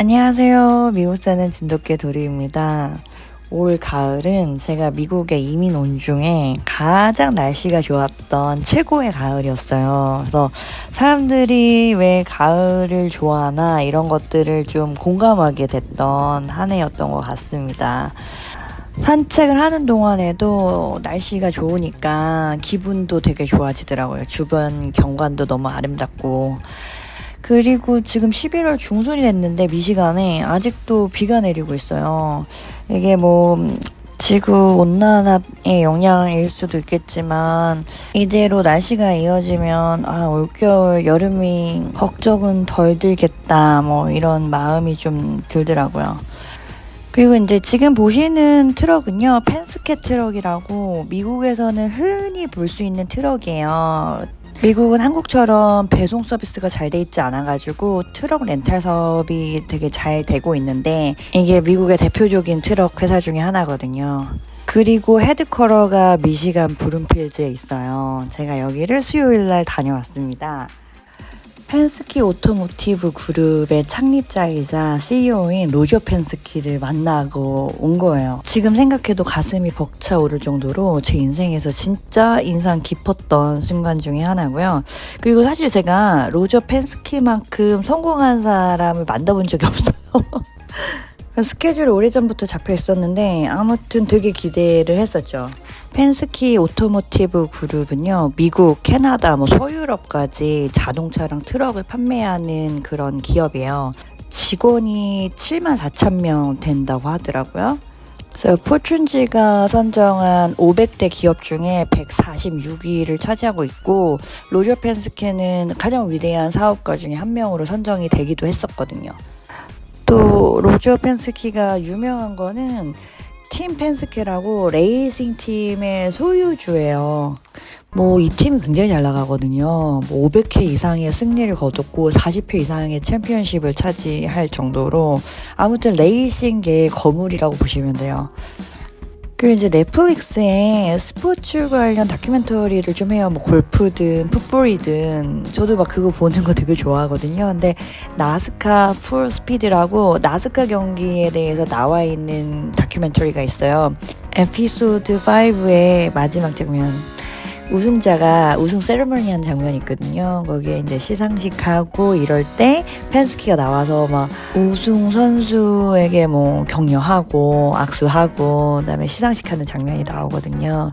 안녕하세요. 미국 사는 진돗개 도리입니다. 올 가을은 제가 미국에 이민 온 중에 가장 날씨가 좋았던 최고의 가을이었어요. 그래서 사람들이 왜 가을을 좋아하나 이런 것들을 좀 공감하게 됐던 한 해였던 것 같습니다. 산책을 하는 동안에도 날씨가 좋으니까 기분도 되게 좋아지더라고요. 주변 경관도 너무 아름답고. 그리고 지금 11월 중순이 됐는데 미시간에 아직도 비가 내리고 있어요. 이게 지구 온난화의 영향일 수도 있겠지만 이대로 날씨가 이어지면 올겨울 여름이 걱정은 덜 들겠다 이런 마음이 좀 들더라고요. 그리고 이제 지금 보시는 트럭은요, 펜스케 트럭이라고 미국에서는 흔히 볼 수 있는 트럭이에요. 미국은 한국처럼 배송 서비스가 잘 돼 있지 않아가지고 트럭 렌탈 사업이 되게 잘 되고 있는데 이게 미국의 대표적인 트럭 회사 중에 하나거든요. 그리고 헤드쿼터가 미시간 브룸필즈에 있어요. 제가 여기를 수요일날 다녀왔습니다. 펜스키 오토모티브 그룹의 창립자이자 CEO인 로저 펜스키를 만나고 온 거예요. 지금 생각해도 가슴이 벅차오를 정도로 제 인생에서 진짜 인상 깊었던 순간 중에 하나고요. 그리고 사실 제가 로저 펜스키만큼 성공한 사람을 만나본 적이 없어요. 스케줄이 오래전부터 잡혀 있었는데 아무튼 되게 기대를 했었죠. 펜스키 오토모티브 그룹은요, 미국, 캐나다, 서유럽까지 자동차랑 트럭을 판매하는 그런 기업이에요. 직원이 74,000명 된다고 하더라고요. 그래서 포춘지가 선정한 500대 기업 중에 146위를 차지하고 있고, 로저 펜스케는 가장 위대한 사업가 중에 한 명으로 선정이 되기도 했었거든요. 또 로저 펜스키가 유명한 거는 팀 펜스케라고 레이싱 팀의 소유주예요. 이 팀이 굉장히 잘 나가거든요. 500회 이상의 승리를 거뒀고 40회 이상의 챔피언십을 차지할 정도로 아무튼 레이싱계의 거물이라고 보시면 돼요. 그리고 이제 넷플릭스에 스포츠 관련 다큐멘터리를 좀 해요. 골프든 풋볼이든 저도 그거 보는 거 되게 좋아하거든요. 근데 나스카 풀 스피드라고 나스카 경기에 대해서 나와 있는 다큐멘터리가 있어요. 에피소드 5의 마지막 장면, 우승자가 우승 세레머니 하는 장면이 있거든요. 거기에 이제 시상식하고 이럴 때 펜스키가 나와서 우승 선수에게 격려하고 악수하고 그다음에 시상식 하는 장면이 나오거든요.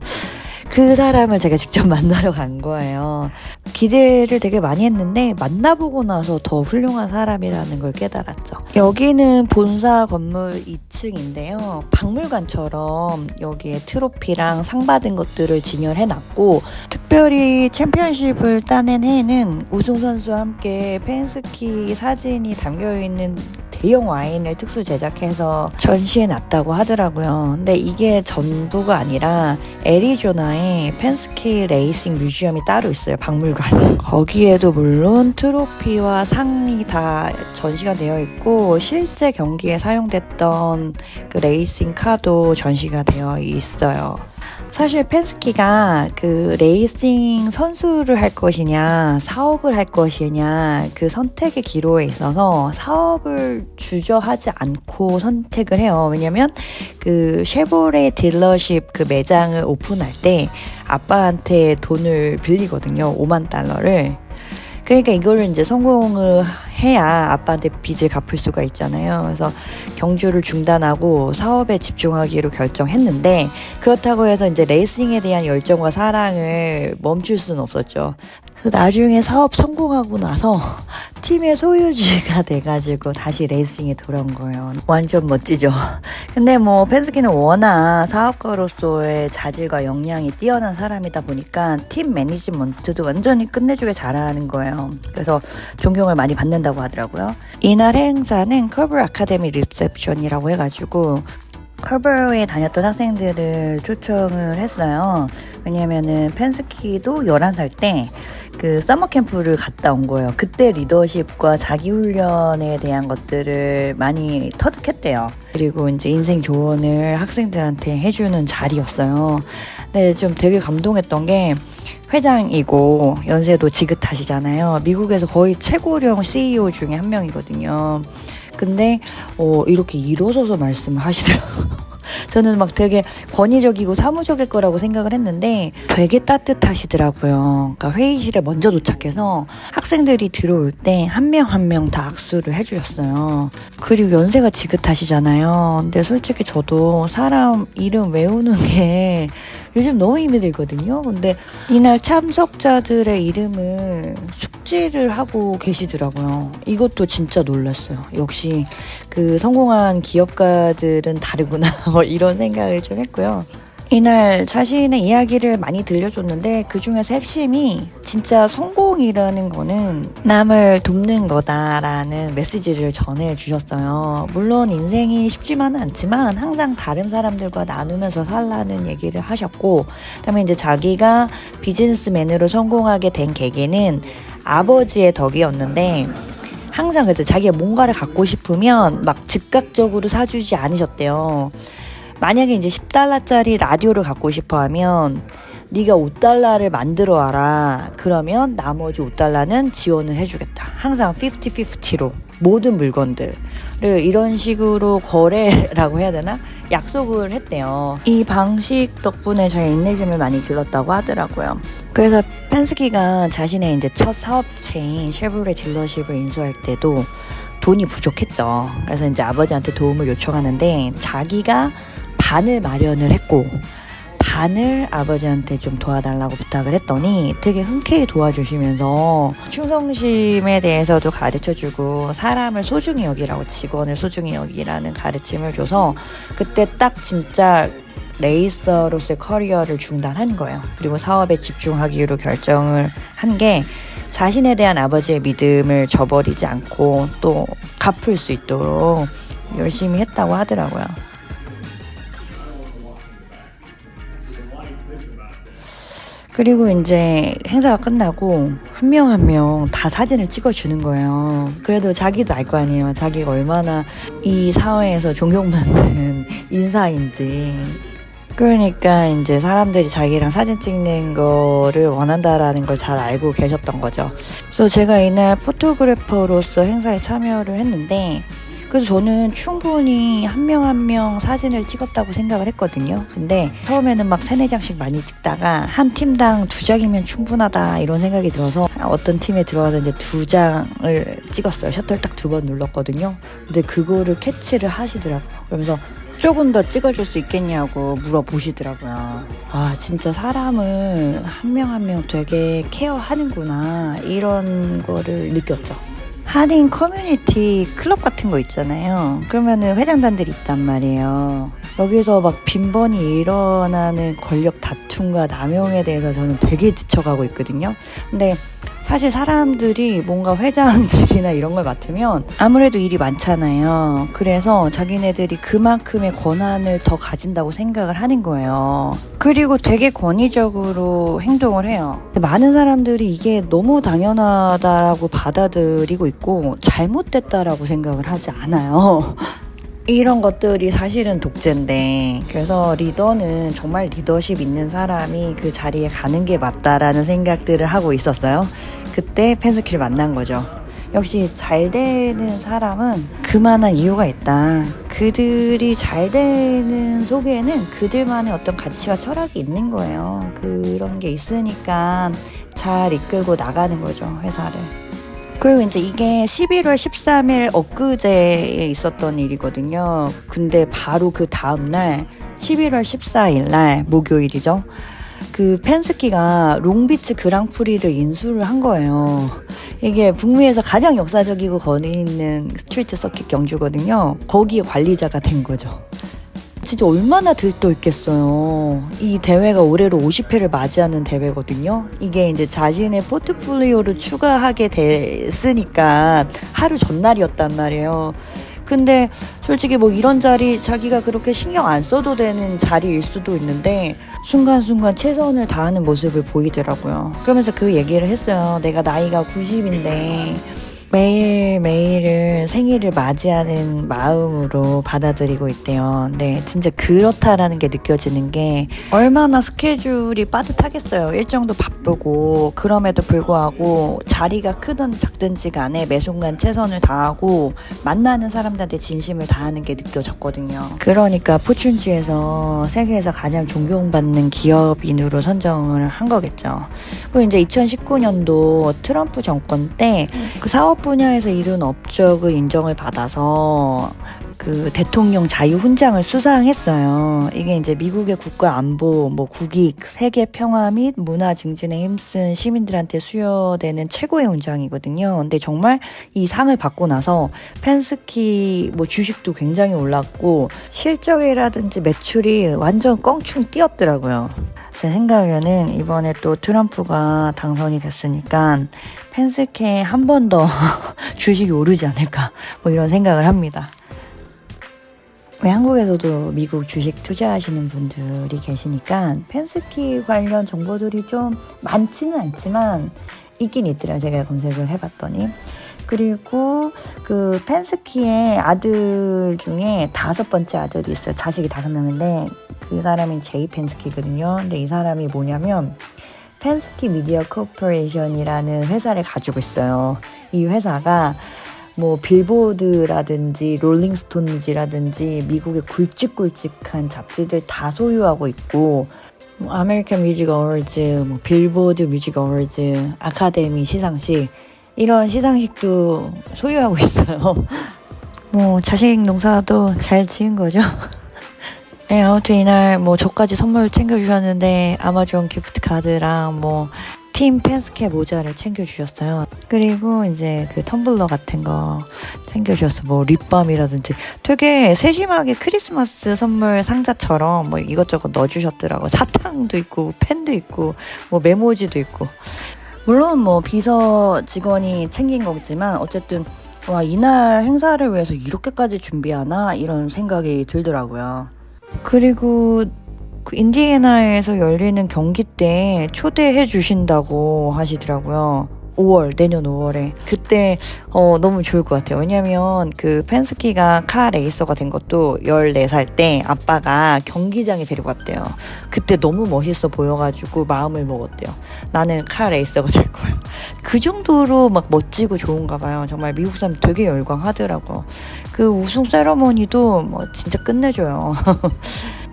그 사람을 제가 직접 만나러 간 거예요. 기대를 되게 많이 했는데 만나보고 나서 더 훌륭한 사람이라는 걸 깨달았죠. 여기는 본사 건물 2층인데요. 박물관처럼 여기에 트로피랑 상 받은 것들을 진열해놨고, 특별히 챔피언십을 따낸 해에는 우승 선수와 함께 펜스키 사진이 담겨있는 대형 와인을 특수 제작해서 전시해놨다고 하더라고요. 근데 이게 전부가 아니라 애리조나에 펜스키 레이싱 뮤지엄이 따로 있어요. 박물관. 거기에도 물론 트로피와 상이 다 전시가 되어 있고 실제 경기에 사용됐던 그 레이싱 카도 전시가 되어 있어요. 사실 펜스키가 그 레이싱 선수를 할 것이냐 사업을 할 것이냐 그 선택의 기로에 있어서 사업을 주저하지 않고 선택을 해요. 왜냐면 그 쉐보레 딜러십 그 매장을 오픈할 때 아빠한테 돈을 빌리거든요. 5만 달러를. 그러니까 이거를 이제 성공을 해야 아빠한테 빚을 갚을 수가 있잖아요. 그래서 경주를 중단하고 사업에 집중하기로 결정했는데, 그렇다고 해서 이제 레이싱에 대한 열정과 사랑을 멈출 수는 없었죠. 그래서 나중에 사업 성공하고 나서 팀의 소유주가 돼가지고 다시 레이싱에 돌아온 거예요. 완전 멋지죠. 근데 펜스키는 워낙 사업가로서의 자질과 역량이 뛰어난 사람이다 보니까 팀 매니지먼트도 완전히 끝내주게 잘하는 거예요. 그래서 존경을 많이 받는다고 하더라고요. 이날 행사는 커버 아카데미 리셉션이라고 해가지고 커버에 다녔던 학생들을 초청을 했어요. 왜냐면은 펜스키도 11살 때 그 서머 캠프를 갔다 온 거예요. 그때 리더십과 자기 훈련에 대한 것들을 많이 터득했대요. 그리고 이제 인생 조언을 학생들한테 해주는 자리였어요. 근데 좀 되게 감동했던 게, 회장이고 연세도 지긋하시잖아요. 미국에서 거의 최고령 CEO 중에 한 명이거든요. 근데 이렇게 일어서서 말씀을 하시더라고요. 저는 막 되게 권위적이고 사무적일 거라고 생각을 했는데 되게 따뜻하시더라고요. 그러니까 회의실에 먼저 도착해서 학생들이 들어올 때 한 명 한 명 다 악수를 해주셨어요. 그리고 연세가 지긋하시잖아요. 근데 솔직히 저도 사람 이름 외우는 게 요즘 너무 힘이 들거든요. 근데 이날 참석자들의 이름을 숙지를 하고 계시더라고요. 이것도 진짜 놀랐어요. 역시 그 성공한 기업가들은 다르구나 뭐 이런 생각을 좀 했고요. 이날 자신의 이야기를 많이 들려줬는데 그 중에서 핵심이 진짜 성공이라는 거는 남을 돕는 거다라는 메시지를 전해주셨어요. 물론 인생이 쉽지만은 않지만 항상 다른 사람들과 나누면서 살라는 얘기를 하셨고, 그다음에 이제 자기가 비즈니스맨으로 성공하게 된 계기는 아버지의 덕이었는데 항상 그때 자기가 뭔가를 갖고 싶으면 막 즉각적으로 사주지 않으셨대요. 만약에 이제 10달러짜리 라디오를 갖고 싶어 하면 네가 5달러를 만들어 와라. 그러면 나머지 5달러는 지원을 해주겠다. 항상 50-50로 모든 물건들을 이런 식으로 거래라고 해야 되나? 약속을 했대요. 이 방식 덕분에 저희 인내심을 많이 길렀다고 하더라고요. 그래서 펜스키가 자신의 이제 첫 사업체인 쉐보레 딜러십을 인수할 때도 돈이 부족했죠. 그래서 이제 아버지한테 도움을 요청하는데 자기가 반을 마련을 했고 반을 아버지한테 좀 도와달라고 부탁을 했더니 되게 흔쾌히 도와주시면서 충성심에 대해서도 가르쳐주고 사람을 소중히 여기라고, 직원을 소중히 여기라는 가르침을 줘서 그때 딱 진짜 레이서로서의 커리어를 중단한 거예요. 그리고 사업에 집중하기로 결정을 한 게 자신에 대한 아버지의 믿음을 저버리지 않고 또 갚을 수 있도록 열심히 했다고 하더라고요. 그리고 이제 행사가 끝나고 한 명 한 명 다 사진을 찍어주는 거예요. 그래도 자기도 알 거 아니에요. 자기가 얼마나 이 사회에서 존경받는 인사인지. 그러니까 이제 사람들이 자기랑 사진 찍는 거를 원한다라는 걸 잘 알고 계셨던 거죠. 그래서 제가 이날 포토그래퍼로서 행사에 참여를 했는데 그래서 저는 충분히 한 명 한 명 사진을 찍었다고 생각을 했거든요. 근데 처음에는 막 3-4장씩 많이 찍다가 한 팀당 2장이면 충분하다 이런 생각이 들어서 어떤 팀에 들어가서 이제 2장을 찍었어요. 셔터를 딱 2번 눌렀거든요. 근데 그거를 캐치를 하시더라고요. 그러면서 조금 더 찍어줄 수 있겠냐고 물어보시더라고요. 와, 진짜 사람을 한 명 한 명 되게 케어하는구나 이런 거를 느꼈죠. 한인 커뮤니티 클럽 같은 거 있잖아요. 그러면은 회장단들이 있단 말이에요. 여기서 막 빈번히 일어나는 권력 다툼과 남용에 대해서 저는 되게 지쳐가고 있거든요. 근데 사실 사람들이 뭔가 회장직이나 이런 걸 맡으면 아무래도 일이 많잖아요. 그래서 자기네들이 그만큼의 권한을 더 가진다고 생각을 하는 거예요. 그리고 되게 권위적으로 행동을 해요. 많은 사람들이 이게 너무 당연하다라고 받아들이고 있고 잘못됐다라고 생각을 하지 않아요. 이런 것들이 사실은 독재인데, 그래서 리더는 정말 리더십 있는 사람이 그 자리에 가는 게 맞다라는 생각들을 하고 있었어요. 그때 펜스키를 만난 거죠. 역시 잘 되는 사람은 그만한 이유가 있다. 그들이 잘 되는 속에는 그들만의 어떤 가치와 철학이 있는 거예요. 그런 게 있으니까 잘 이끌고 나가는 거죠, 회사를. 그리고 이제 이게 11월 13일 엊그제에 있었던 일이거든요. 근데 바로 그 다음날 11월 14일 날 목요일이죠. 그 펜스키가 롱비치 그랑프리를 인수를 한 거예요. 이게 북미에서 가장 역사적이고 거리 있는 스트리트 서킷 경주거든요. 거기에 관리자가 된 거죠. 진짜 얼마나 들떠있겠어요. 이 대회가 올해로 50회를 맞이하는 대회거든요. 이게 이제 자신의 포트폴리오를 추가하게 됐으니까 하루 전날이었단 말이에요. 근데 솔직히 뭐 이런 자리 자기가 그렇게 신경 안 써도 되는 자리일 수도 있는데 순간순간 최선을 다하는 모습을 보이더라고요. 그러면서 그 얘기를 했어요. 내가 나이가 90인데 매일매일을 생일을 맞이하는 마음으로 받아들이고 있대요. 네, 진짜 그렇다라는 게 느껴지는 게 얼마나 스케줄이 빠듯하겠어요. 일정도 바쁘고 그럼에도 불구하고 자리가 크든 작든지 간에 매 순간 최선을 다하고 만나는 사람들한테 진심을 다하는 게 느껴졌거든요. 그러니까 포춘지에서 세계에서 가장 존경받는 기업인으로 선정을 한 거겠죠. 그리고 이제 2019년도 트럼프 정권 때 그 사업 분야에서 이룬 업적을 인정을 받아서 그 대통령 자유훈장을 수상했어요. 이게 이제 미국의 국가 안보, 국익, 세계 평화 및 문화 증진에 힘쓴 시민들한테 수여되는 최고의 훈장이거든요. 근데 정말 이 상을 받고 나서 펜스키 주식도 굉장히 올랐고 실적이라든지 매출이 완전 껑충 뛰었더라고요. 제 생각에는 이번에 또 트럼프가 당선이 됐으니까 펜스케에 한 번 더 주식이 오르지 않을까 이런 생각을 합니다. 왜 한국에서도 미국 주식 투자하시는 분들이 계시니까 펜스키 관련 정보들이 좀 많지는 않지만 있긴 있더라고요. 제가 검색을 해봤더니. 그리고 그 펜스키의 아들 중에 5번째 아들이 있어요. 자식이 5명인데 그 사람이 제이 펜스키거든요. 근데 이 사람이 뭐냐면 펜스키 미디어 코퍼레이션이라는 회사를 가지고 있어요. 이 회사가 빌보드라든지 롤링스톤즈라든지 미국의 굵직굵직한 잡지들 다 소유하고 있고 아메리칸 뮤직 어워즈, 빌보드 뮤직 어워즈, 아카데미 시상식 이런 시상식도 소유하고 있어요. 자식 농사도 잘 지은 거죠. 네, 아무튼 이날 저까지 선물을 챙겨주셨는데 아마존 기프트 카드랑 팀 펜스케 모자를 챙겨주셨어요. 그리고 이제 그 텀블러 같은 거 챙겨주셨어요. 립밤이라든지 되게 세심하게 크리스마스 선물 상자처럼 이것저것 넣어주셨더라고요. 사탕도 있고 펜도 있고 메모지도 있고. 물론 비서 직원이 챙긴 거겠지만 어쨌든 와, 이날 행사를 위해서 이렇게까지 준비하나 이런 생각이 들더라고요. 그리고 그 인디애나에서 열리는 경기 때 초대해 주신다고 하시더라고요. 내년 5월에. 그때 너무 좋을 것 같아요. 왜냐면 그 펜스키가 카 레이서가 된 것도 14살 때 아빠가 경기장에 데리고 왔대요. 그때 너무 멋있어 보여가지고 마음을 먹었대요. 나는 카 레이서가 될 거야. 그 정도로 멋지고 좋은가 봐요. 정말 미국 사람 되게 열광하더라고요. 그 우승 세러머니도 진짜 끝내줘요.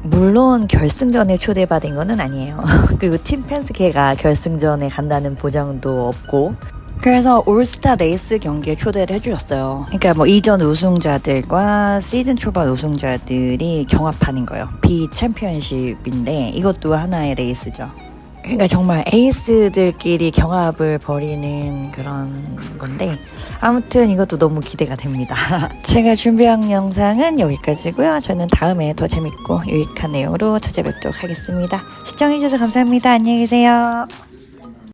물론 결승전에 초대받은 거는 아니에요. 그리고 팀 펜스케가 결승전에 간다는 보장도 없고 그래서 올스타 레이스 경기에 초대를 해주셨어요. 그러니까 이전 우승자들과 시즌 초반 우승자들이 경합하는 거예요. 비챔피언십인데 이것도 하나의 레이스죠. 그러니까 정말 에이스들끼리 경합을 벌이는 그런 건데 아무튼 이것도 너무 기대가 됩니다. 제가 준비한 영상은 여기까지고요. 저는 다음에 더 재밌고 유익한 내용으로 찾아뵙도록 하겠습니다. 시청해주셔서 감사합니다. 안녕히 계세요.